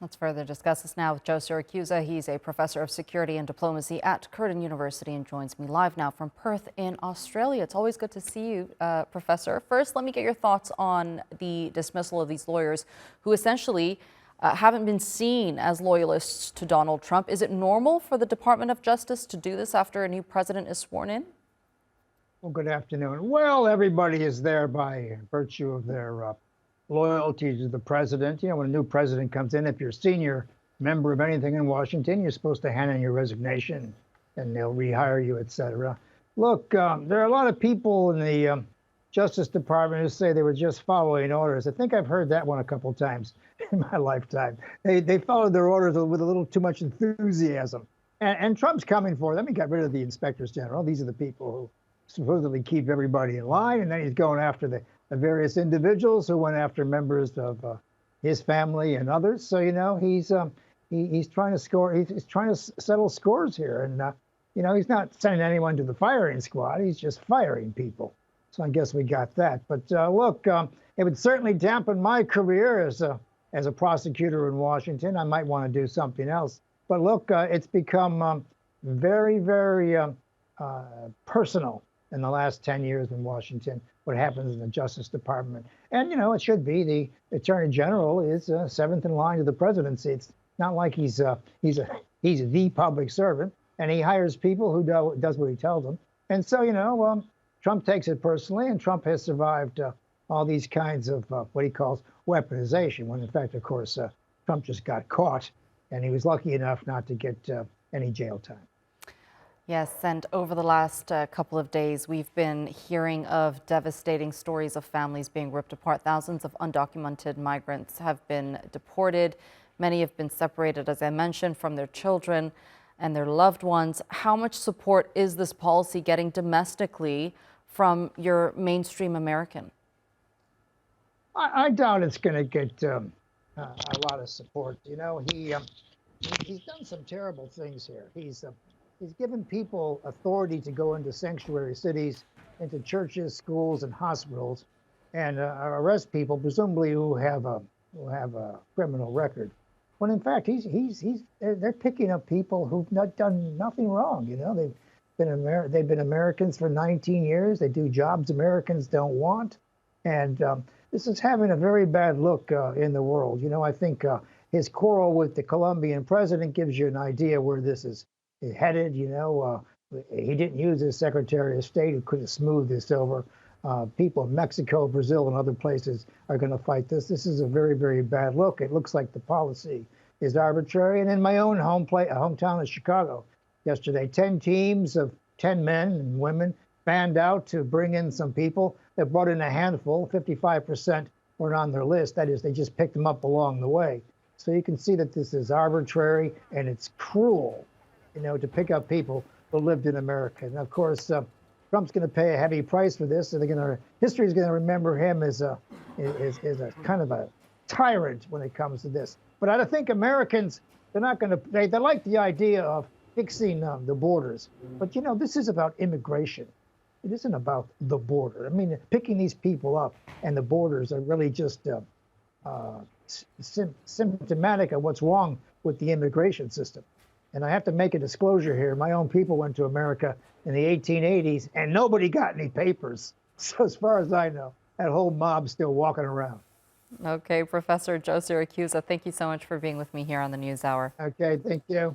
Let's further discuss this now with Joe Siracusa. He's a professor of security and diplomacy at Curtin University and joins me live now from Perth in Australia. It's always good to see you, Professor. First, let me get your thoughts on the dismissal of these lawyers who essentially haven't been seen as loyalists to Donald Trump. Is it normal for the Department of Justice to do this after a new president is sworn in? Well, good afternoon. Well, everybody is there by virtue of their loyalty to the president. You know, when a new president comes in, if you're a senior member of anything in Washington, you're supposed to hand in your resignation and they'll rehire you, et cetera. Look, there are a lot of people in the Justice Department who say they were just following orders. I think I've heard that one a couple times in my lifetime. They followed their orders with a little too much enthusiasm. And Trump's coming for them. He got rid of the inspectors general. These are the people who supposedly keep everybody in line, and then he's going after the various individuals who went after members of his family and others. So you know he's trying to score. He's trying to settle scores here, and you know he's not sending anyone to the firing squad. He's just firing people. So I guess we got that. But look, it would certainly dampen my career as a prosecutor in Washington. I might want to do something else. But look, it's become very, very personal in the last 10 years in Washington, what happens in the Justice Department. And, you know, it should be the Attorney General is seventh in line to the presidency. It's not like he's the public servant, and he hires people who does what he tells them. And so, you know, Trump takes it personally, and Trump has survived all these kinds of what he calls weaponization, when in fact, of course, Trump just got caught, and he was lucky enough not to get any jail time. Yes, and over the last couple of days, we've been hearing of devastating stories of families being ripped apart. Thousands of undocumented migrants have been deported. Many have been separated, as I mentioned, from their children and their loved ones. How much support is this policy getting domestically from your mainstream American? I doubt it's going to get a lot of support. You know, he's done some terrible things here. He's given people authority to go into sanctuary cities, into churches, schools, and hospitals, and arrest people, presumably who have a criminal record. When in fact, they're picking up people who've not done nothing wrong. You know, they've been Americans for 19 years. They do jobs Americans don't want, and this is having a very bad look in the world. You know, I think his quarrel with the Colombian president gives you an idea where this is headed. You know, he didn't use his Secretary of State who could have smoothed this over. People in Mexico, Brazil, and other places are going to fight this. This is a very, very bad look. It looks like the policy is arbitrary. And in my own hometown of Chicago, yesterday, 10 teams of 10 men and women fanned out to bring in some people. They brought in a handful. 55% weren't on their list. That is, they just picked them up along the way. So you can see that this is arbitrary and it's cruel, you know, to pick up people who lived in America. And of course, Trump's going to pay a heavy price for this. And history is going to remember him as a kind of a tyrant when it comes to this. But I think Americans, they're not going to, they like the idea of fixing the borders. But, you know, this is about immigration. It isn't about the border. I mean, picking these people up and the borders are really just symptomatic of what's wrong with the immigration system. And I have to make a disclosure here. My own people went to America in the 1880s, and nobody got any papers. So as far as I know, that whole mob's still walking around. Okay, Professor Joe Siracusa, thank you so much for being with me here on the NewsHour. Okay, thank you.